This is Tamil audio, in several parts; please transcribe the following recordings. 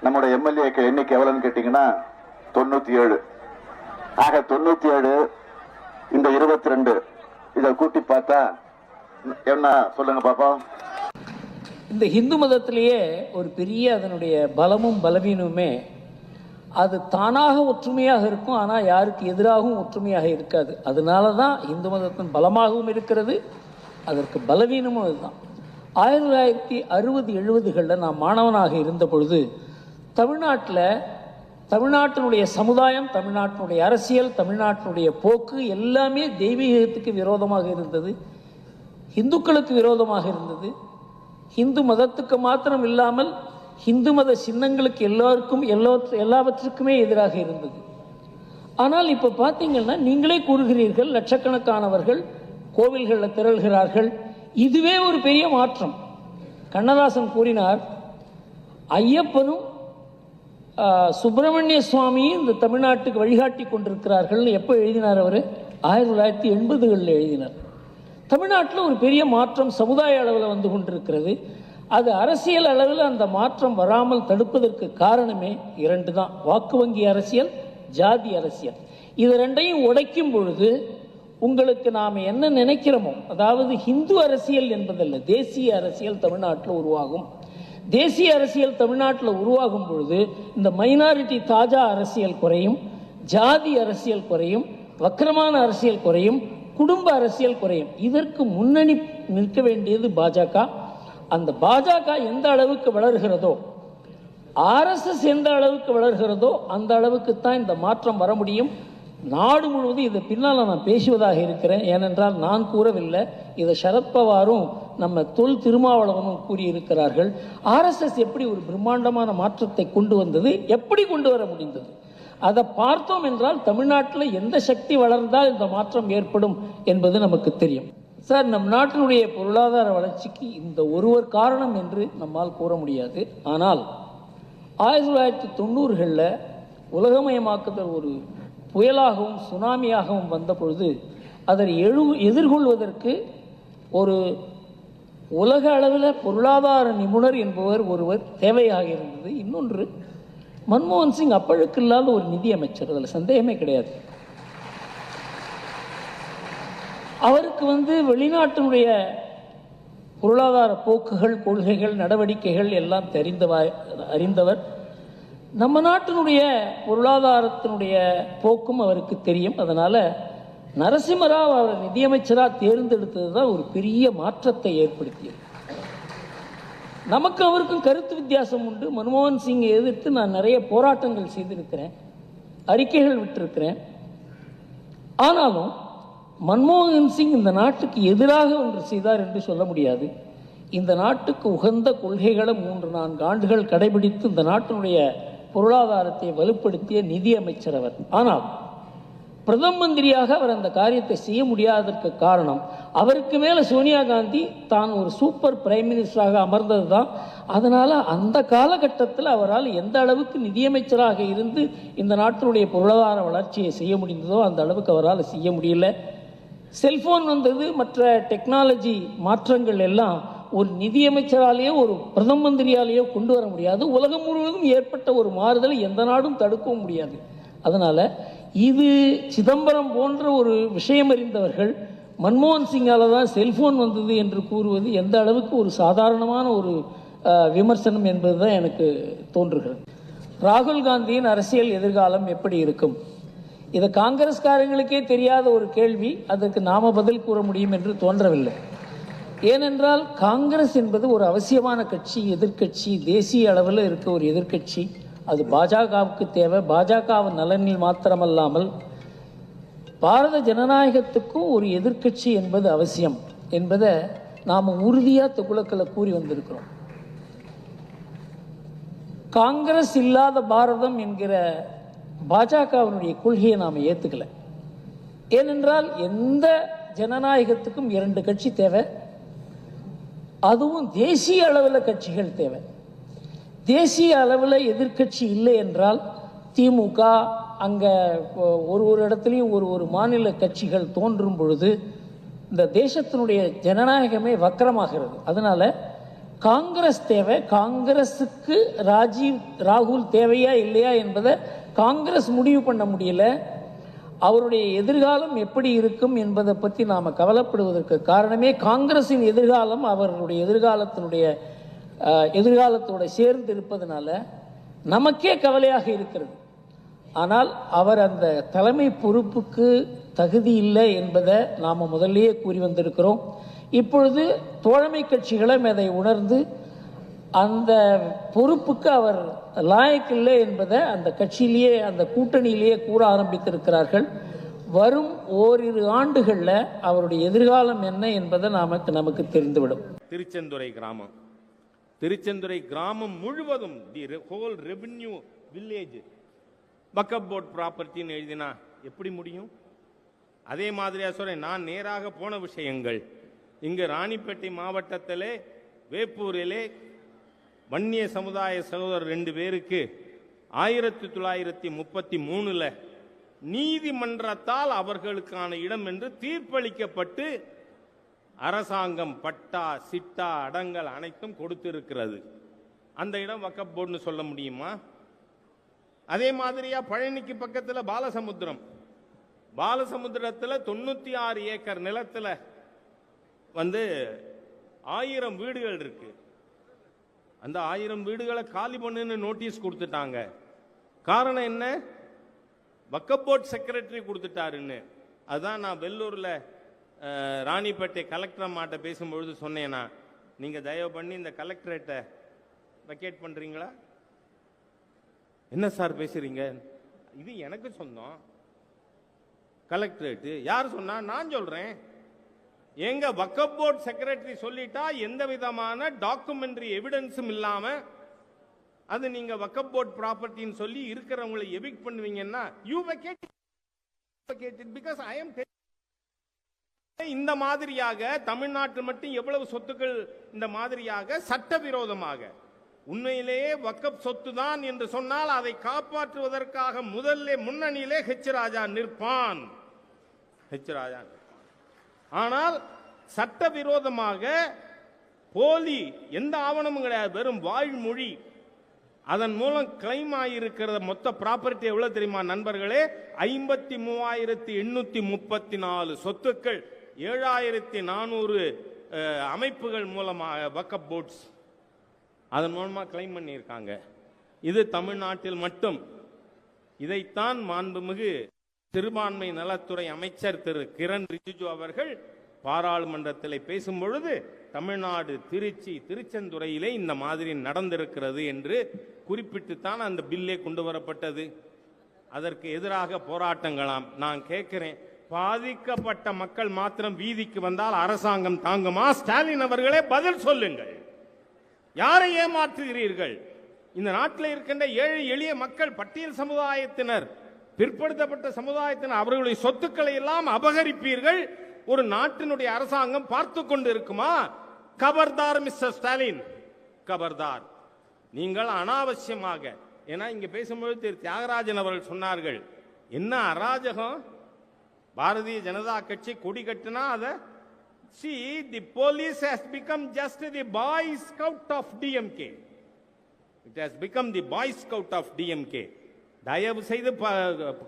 நம்முடைய எம்எல்ஏ எண்ணிக்கை எவ்வளவுன்னு கேட்டீங்கன்னா 97. ஆக 97 இந்த 22 இதை கூட்டி பார்த்தா என்ன சொல்லுங்க பாப்போம். இந்த இந்து மதத்திலேயே ஒரு பெரிய அதனுடைய பலமும் பலவீனமுமே அது தானாக ஒற்றுமையாக இருக்கும், ஆனால் யாருக்கு எதிராகவும் ஒற்றுமையாக இருக்காது. அதனால தான் இந்து மதத்தின் பலமாகவும் இருக்கிறது, அதற்கு பலவீனமும் அதுதான். 1960-70களில் நான் மாணவனாக இருந்த பொழுது தமிழ்நாட்டினுடைய சமுதாயம், தமிழ்நாட்டினுடைய அரசியல், தமிழ்நாட்டினுடைய போக்கு எல்லாமே தெய்வீகத்துக்கு விரோதமாக இருந்தது, இந்துக்களுக்கு விரோதமாக இருந்தது. இந்து மதத்துக்கு மாத்திரம் இல்லாமல் இந்து மத சின்னங்களுக்கு எல்லாவற்றுக்குமே எதிராக இருந்தது. ஆனால் இப்போ பார்த்தீங்கன்னா நீங்களே கூறுகிறீர்கள், லட்சக்கணக்கானவர்கள் கோவில்களில் திரள்கிறார்கள். இதுவே ஒரு பெரிய மாற்றம். கண்ணதாசன் கூறினார், ஐயப்பனும் சுப்பிரமணிய சுவாமியும் இந்த தமிழ்நாட்டுக்கு வழிகாட்டி கொண்டிருக்கிறார்கள். எப்போ எழுதினார் அவர்? 1980களில் எழுதினார். தமிழ்நாட்டில் ஒரு பெரிய மாற்றம் சமுதாய அளவில் வந்து கொண்டிருக்கிறது. அது அரசியல் அளவில் அந்த மாற்றம் வராமல் தடுப்பதற்கு காரணமே 2 தான்: வாக்கு வங்கி அரசியல், ஜாதி அரசியல். இது 2ஐயும் உடைக்கும் பொழுது உங்களுக்கு நாம் என்ன நினைக்கிறோமோ, அதாவது ஹிந்து அரசியல் என்பதல்ல, தேசிய அரசியல் தமிழ்நாட்டில் உருவாகும். தேசிய அரசியல் தமிழ்நாட்டில் உருவாகும் பொழுது இந்த மைனாரிட்டி தாஜா அரசியல் குறையும், ஜாதி அரசியல் குறையும், வக்கிரமான அரசியல் குறையும், குடும்ப அரசியல் குறையும். இதற்கு முன்னணி நிற்க வேண்டியது பாஜக. அந்த பாஜக எந்த அளவுக்கு வளர்கிறதோ, ஆர்எஸ்எஸ் எந்த அளவுக்கு வளர்கிறதோ அந்த அளவுக்கு தான் இந்த மாற்றம் வர முடியும். நாடு முழுவதும் இதை பின்னால் நான் பேசுவதாக இருக்கிறேன். ஏனென்றால் நான் கூறவில்லை, இதை சரத்பவாரும் நம்ம தொல் திருமாவளவனும் கூறியிருக்கிறார்கள். ஆர்எஸ்எஸ் எப்படி ஒரு பிரம்மாண்டமான மாற்றத்தை கொண்டு வந்தது, எப்படி கொண்டு வர முடிந்தது, அதை பார்த்தோம் என்றால் தமிழ்நாட்டில் எந்த சக்தி வளர்ந்தால் இந்த மாற்றம் ஏற்படும் என்பது நமக்கு தெரியும். சார், நம் நாட்டினுடைய பொருளாதார வளர்ச்சிக்கு இந்த ஒருவர் காரணம் என்று நம்மால் கூற முடியாது. ஆனால் 1990களில் உலகமயமாக்குதல் ஒரு புயலாகவும் சுனாமியாகவும் வந்த பொழுது அதை எதிர்கொள்வதற்கு ஒரு உலக அளவில் பொருளாதார நிபுணர் என்பவர் ஒருவர் தேவையாக இருந்தது. இன்னொன்று, மன்மோகன் சிங் அப்பழுக்கு இல்லாத ஒரு நிதி அமைச்சர், அதில் சந்தேகமே கிடையாது. அவருக்கு வெளிநாட்டினுடைய பொருளாதார போக்குகள், கொள்கைகள், நடவடிக்கைகள் எல்லாம் அறிந்தவர். நம்ம நாட்டினுடைய பொருளாதாரத்தினுடைய போக்கும் அவருக்கு தெரியும். அதனால் நரசிம்மராவ் அவர் நிதியமைச்சராக தேர்ந்தெடுத்தது தான் ஒரு பெரிய மாற்றத்தை ஏற்படுத்தியது. நமக்கு அவருக்கும் கருத்து வித்தியாசம் உண்டு. மன்மோகன் சிங்கை எதிர்த்து நான் நிறைய போராட்டங்கள் செய்திருக்கிறேன், அறிக்கைகள் விட்டிருக்கிறேன். ஆனாலும் மன்மோகன் சிங் இந்த நாட்டுக்கு எதிராக ஒன்று செய்தார் என்று சொல்ல முடியாது. இந்த நாட்டுக்கு உகந்த கொள்கைகளை 3-4 ஆண்டுகள் கடைபிடித்து இந்த நாட்டினுடைய பொருளாதாரத்தை வலுப்படுத்திய நிதி அமைச்சர் அவர். ஆனால் பிரதம மந்திரியாக அவர் அந்த காரியத்தை செய்ய முடியாததற்கு காரணம், அவருக்கு மேலே சோனியா காந்தி தான் ஒரு சூப்பர் பிரைம் மினிஸ்டராக அமர்ந்தது தான். அதனால் அந்த காலகட்டத்தில் அவரால் எந்த அளவுக்கு நிதியமைச்சராக இருந்து இந்த நாட்டினுடைய பொருளாதார வளர்ச்சியை செய்ய முடிந்ததோ அந்த அளவுக்கு அவரால் செய்ய முடியல. செல்ஃபோன் வந்தது, மற்ற டெக்னாலஜி மாற்றங்கள் எல்லாம் ஒரு நிதியமைச்சராலேயோ ஒரு பிரதம மந்திரியாலேயோ கொண்டு வர முடியாது. உலகம் முழுவதும் ஏற்பட்ட ஒரு மாறுதலை எந்த நாடும் தடுக்கவும் முடியாது. அதனால் இது சிதம்பரம் போன்ற ஒரு விஷயம் அறிந்தவர்கள் மன்மோகன் சிங்கால் தான் செல்ஃபோன் வந்தது என்று கூறுவது எந்த அளவுக்கு ஒரு சாதாரணமான ஒரு விமர்சனம் என்பது தான் எனக்கு தோன்றுகிறது. ராகுல் காந்தியின் அரசியல் எதிர்காலம் எப்படி இருக்கும்? இது காங்கிரஸ்காரங்களுக்கே தெரியாத ஒரு கேள்வி. அதற்கு நாம பதில் கூற முடியும் என்று தோன்றவில்லை. ஏனென்றால் காங்கிரஸ் என்பது ஒரு அவசியமான கட்சி, எதிர்கட்சி, தேசிய அளவில் இருக்க ஒரு எதிர்கட்சி. அது பாஜகவுக்கு தேவை. பாஜகவின் நலனில் மாத்திரமல்லாமல் பாரத ஜனநாயகத்துக்கும் ஒரு எதிர்கட்சி என்பது அவசியம் என்பதை நாம் உறுதியாக துக்குளக்கில் கூறி வந்திருக்கிறோம். காங்கிரஸ் இல்லாத பாரதம் என்கிற பாஜகவினுடைய கொள்கையை நாம் ஏற்றுக்கல. ஏனென்றால் எந்த ஜனநாயகத்துக்கும் 2 கட்சி தேவை, அதுவும் தேசிய அளவில் கட்சிகள் தேவை. தேசிய அளவில் எதிர்கட்சி இல்லை என்றால் திமுக அங்கே ஒரு இடத்துலையும் ஒரு மாநில கட்சிகள் தோன்றும் பொழுது இந்த தேசத்தினுடைய ஜனநாயகமே வக்கரமாகிறது. அதனால் காங்கிரஸ் தேவை. காங்கிரஸுக்கு ராகுல் தேவையா இல்லையா என்பதை காங்கிரஸ் முடிவு பண்ண முடியல. அவருடைய எதிர்காலம் எப்படி இருக்கும் என்பதை பற்றி நாம் கவலைப்படுவதற்கு காரணமே காங்கிரஸின் எதிர்காலம் அவருடைய எதிர்காலத்தோடு சேர்ந்து இருப்பதனால நமக்கே கவலையாக இருக்கிறது. ஆனால் அவர் அந்த தலைமை பொறுப்புக்கு தகுதி இல்லை என்பதை நாம் முதல்லயே கூறி வந்திருக்கிறோம். இப்பொழுது தோழமை கட்சிகளும் அதை உணர்ந்து அந்த பொறுப்புக்கு அவர் லாயக்கில்லை என்பதை அந்த கட்சியிலேயே அந்த கூட்டணியிலேயே கூற ஆரம்பித்திருக்கிறார்கள். வரும் ஓரிரு ஆண்டுகளில் அவருடைய எதிர்காலம் என்ன என்பதை நமக்கு தெரிந்துவிடும். திருச்செந்துறை கிராமம் முழுவதும் the whole revenue village Waqf board ப்ராப்பர்ட்டின்னு எழுதினா எப்படி முடியும்? அதே மாதிரியா சொல்றேன், நான் நேராக போன விஷயங்கள் இங்கு ராணிப்பேட்டை மாவட்டத்திலே வேப்பூரிலே வன்னிய சமுதாய சகோதரர் 2 பேருக்கு 1933 நீதிமன்றத்தால் அவர்களுக்கான இடம் என்று தீர்ப்பளிக்கப்பட்டு அரசாங்கம் பட்டா சிட்டா அடங்கல் அனைத்தும் கொடுத்திருக்கிறது. அந்த இடம் வக்ஃப் போர்டுன்னு சொல்ல முடியுமா? அதே மாதிரியா பழனிக்கு பக்கத்தில் பாலசமுத்திரத்தில் 96 ஏக்கர் நிலத்தில் 1000 வீடுகள் இருக்கு. அந்த 1000 வீடுகளை காலி பண்ணுன்னு நோட்டீஸ் கொடுத்துட்டாங்க. காரணம் என்ன? வக்ஃப் போர்ட் செக்ரட்டரி கொடுத்துட்டாருன்னு. அதுதான் நான் வெள்ளூர்ல ராணிப்பேட்டை கலெக்டர் அம்மாட்ட பேசும்பொழுது சொன்னேன்னா, நீங்க தயவு பண்ணி இந்த கலெக்டரேட்டை வெக்கேட் பண்றீங்களா? என்ன சார் பேசுறீங்க? இது எனக்கு சொந்தம் கலெக்டரேட். யார் சொன்னா? நான் சொல்றேன். எங்க வக்ஃப் போர்ட் செக்ரட்டரி சொல்லிட்டா எந்த விதமான டாக்குமெண்ட்ரி எவிடன்ஸும் இல்லாம அது நீங்க வக்ஃப் போர்ட் ப்ராப்பர்ட்டின்னு சொல்லி இருக்கிறவங்களை எவிக்ட் பண்ணுவீங்கன்னா you vacate it because I am. இந்த மாதிரியாக தமிழ்நாட்டில் மட்டும் எவ்வளவு சொத்துக்கள் இந்த மாதிரியாக சட்டவிரோதமாக உண்மையிலேயே வக்ஃப் சொத்து தான் என்று சொன்னால் அதை காப்பாற்றுவதற்காக முன்னணியிலே ஹெச் ராஜா நிற்பான். ஆனால் சட்டவிரோதமாக போலி எந்த ஆவணமும் கிடையாது, வெறும் வாய்மொழி. அதன் மூலம் கிளைம் ஆகியிருக்கிற மொத்த ப்ராப்பர்ட்டி எவ்வளவு தெரியுமா நண்பர்களே? 53,834 சொத்துக்கள், 7,400 அமைப்புகள் மூலமாக வக்ஃப் போர்ட்ஸ் அதன் மூலமாக கிளைம் பண்ணியிருக்காங்க. இது தமிழ்நாட்டில் மட்டும். இதைத்தான் மாண்புமிகு சிறுபான்மை நலத்துறை அமைச்சர் திரு கிரண் ரிஜிஜு அவர்கள் பாராளுமன்றத்தில் பேசும் பொழுது தமிழ்நாடு திருச்செந்துறையிலே இந்த மாதிரி நடந்திருக்கிறது என்று குறிப்பிட்டுத்தான் அந்த பில்லே கொண்டு வரப்பட்டது. அதற்கு எதிராக போராட்டங்களாம். நான் கேட்கிறேன், பாதிக்கப்பட்ட மக்கள் மாத்திரம் வீதிக்கு வந்தால் அரசாங்கம் தாங்குமா? ஸ்டாலின் அவர்களே பதில் சொல்லுங்கள். யாரை ஏமாற்றுகிறீர்கள்? இந்த நாட்டில் இருக்கின்ற ஏழை எளிய மக்கள், பட்டியல் சமுதாயத்தினர், பிற்படுத்தப்பட்ட சமுதாயத்தினர், அவர்களுடைய சொத்துக்களை எல்லாம் அபகரிப்பீர்கள். ஒரு நாட்டினுடைய அரசாங்கம் பார்த்து கொண்டு இருக்குமா? கபர்தார் மிஸ்டர் ஸ்டாலின், கபர்தார். நீங்கள் அனாவசியமாக, ஏன்னா இங்க பேசும்போது திரு தியாகராஜன் அவர்கள் சொன்னார்கள், என்ன அராஜகம், பாரதிய ஜனதா கட்சி கொடி கட்டினா அதை see the police has become just the boy scout of DMK. It has become the boy scout of DMK. தயவு செய்து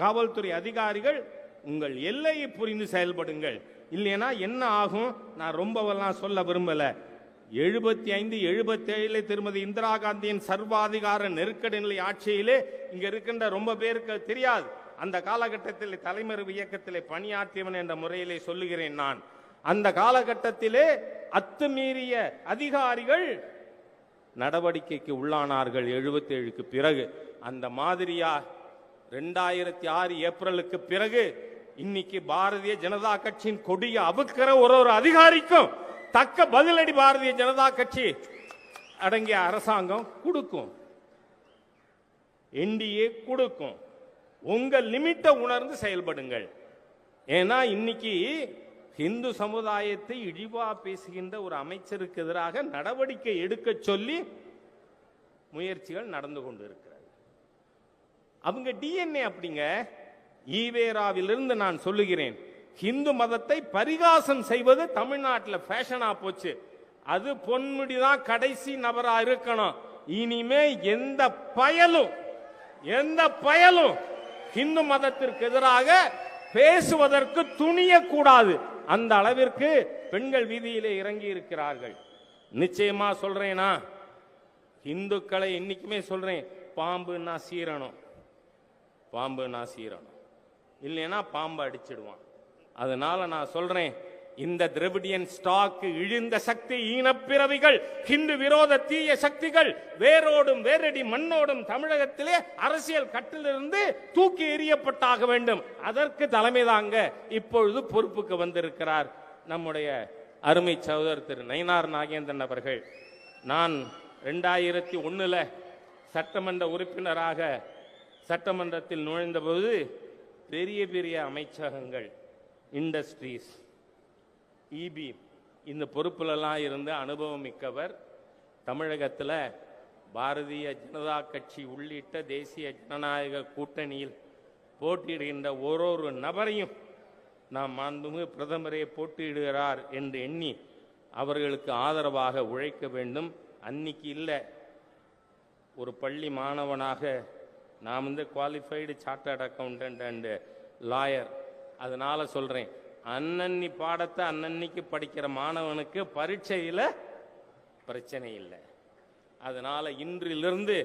காவல்துறை அதிகாரிகள் உங்கள் எல்லையை புரிந்து செயல்படுங்கள். இல்லைன்னா என்ன ஆகும்? நான் ரொம்பவெல்லாம் சொல்ல விரும்பல. 75-77 திருமதி இந்திரா காந்தியின் சர்வாதிகார நெருக்கடி நிலை ஆட்சியிலே இங்க இருக்கின்ற ரொம்ப பேருக்கு தெரியாது. அந்த காலகட்டத்தில் தலைமறைவு இயக்கத்திலே பணியாற்றியவன் என்ற முறையிலே சொல்லுகிறேன் நான். அந்த காலகட்டத்திலே அத்துமீறிய அதிகாரிகள் நடவடிக்கைக்கு உள்ளானார்கள் 77க்கு பிறகு. அந்த மாதிரியா 2006 ஏப்ரலுக்கு பிறகு இன்னைக்கு பாரதிய ஜனதா கட்சியின் கொடியை அவுக்கிற ஒரு அதிகாரிக்கும் தக்க பதிலடி பாரதிய ஜனதா கட்சி அடங்கிய அரசாங்கம் கொடுக்கும், என்டிஏ கொடுக்கும். உங்க லிமிட்டை உணர்ந்து செயல்படுங்கள். ஏன்னா இன்னைக்கு இந்து சமுதாயத்தை இழிவா பேசுகின்ற ஒரு அமைச்சருக்கு எதிராக நடவடிக்கை எடுக்க சொல்லி முயற்சிகள் நடந்து கொண்டு இருக்கிறது. அவங்க டிஎன்ஏ அப்படிங்க. ஈவேராவிலிருந்து நான் சொல்லுகிறேன், இந்து மதத்தை பரிகாசம் செய்வது தமிழ்நாட்டில் ஃபேஷனா போச்சு. அது பொன்முடிதான் கடைசி நபரா இருக்கணும். இனிமே எந்த பயலும் இந்து மதத்திற்கு எதிராக பேசுவதற்கு துணியக்கூடாது. அந்த அளவிற்கு பெண்கள் வீதியிலே இறங்கி இருக்கிறார்கள். நிச்சயமா சொல்றேனா, இந்துக்களை இன்னைக்குமே சொல்றேன், பாம்புன்னா சீரணும், இல்லைன்னா பாம்பு அடிச்சிடுவான். அதனால நான் சொல்றேன், இந்த திராவிடியன் ஸ்டாக் இழிந்த சக்தி ஈனப்பிறவிகள் ஹிந்து விரோத தீய சக்திகள் வேரோடும் வேரடி மண்ணோடும் தமிழகத்திலே அரசியல் கட்டிலிருந்து தூக்கி எறியப்பட்டாக வேண்டும். அதற்கு தலைமை தாங்க இப்பொழுது பொறுப்புக்கு வந்திருக்கிறார் நம்முடைய அருமை சகோதரர் திரு நயினார் நாகேந்திரன் அவர்கள். நான் 2001 சட்டமன்ற உறுப்பினராக சட்டமன்றத்தில் நுழைந்தபோது பெரிய பெரிய அமைச்சகங்கள், இண்டஸ்ட்ரீஸ், இபி இந்த பொறுப்புலெல்லாம் இருந்து அனுபவம் மிக்கவர். தமிழகத்தில் பாரதிய ஜனதா கட்சி உள்ளிட்ட தேசிய ஜனநாயக கூட்டணியில் போட்டியிடுகின்ற ஒரு நபரையும் நாம் மாண்புமிகு பிரதமரே போட்டியிடுகிறார் என்று எண்ணி அவர்களுக்கு ஆதரவாக உழைக்க வேண்டும். அன்னைக்கு இல்லை, ஒரு பள்ளி மாணவனாக நான் qualified chartered accountant and lawyer. அதனால சொல்றேன், அன்னன்னி பாடத்தை அன்னன்னைக்கு படிக்கிற மாணவனுக்கு பரீட்சையில் பிரச்சனை இல்லை. அதனால இன்றிலிருந்து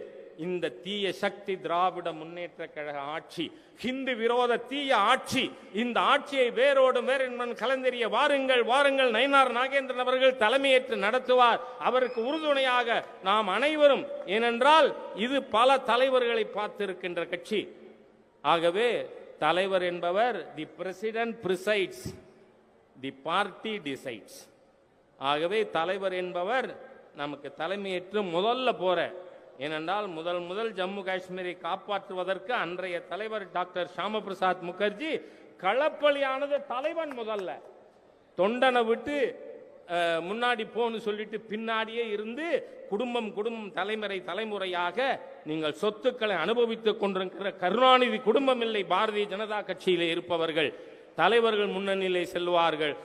இந்த தீய சக்தி திராவிட முன்னேற்ற கழக ஆட்சி, ஹிந்து விரோத தீய ஆட்சி, இந்த ஆட்சியை வேரோடு வேறென்பன் கலந்தெறிய வாருங்கள் நயினார் நாகேந்திரன் அவர்கள் தலைமையேற்று நடத்துவார். அவருக்கு உறுதுணையாக நாம் அனைவரும், ஏனென்றால் இது பல தலைவர்களை பார்த்திருக்கின்ற கட்சி. ஆகவே தலைவர் என்பவர் the president presides, the party decides. ஆகவே தலைவர் என்பவர் நமக்கு தலைமையேற்று முதல்ல போற, ஏனென்றால் முதல் ஜம்மு காஷ்மீரை காப்பாற்றுவதற்கு அன்றைய தலைவர் டாக்டர் ஷாமா பிரசாத் முகர்ஜி களப்பலியானது தலைவன் முதல்ல தொண்டனை விட்டு முன்னாடி போன்னு சொல்லிட்டு பின்னாடியே இருந்து குடும்பம் தலைமுறையாக நீங்கள் சொத்துக்களை அனுபவித்துக் கொண்டிருக்கிற கருணாநிதி குடும்பம் இல்லை. பாரதிய ஜனதா கட்சியிலே இருப்பவர்கள் தலைவர்கள் முன்னணியிலே செல்வார்கள்.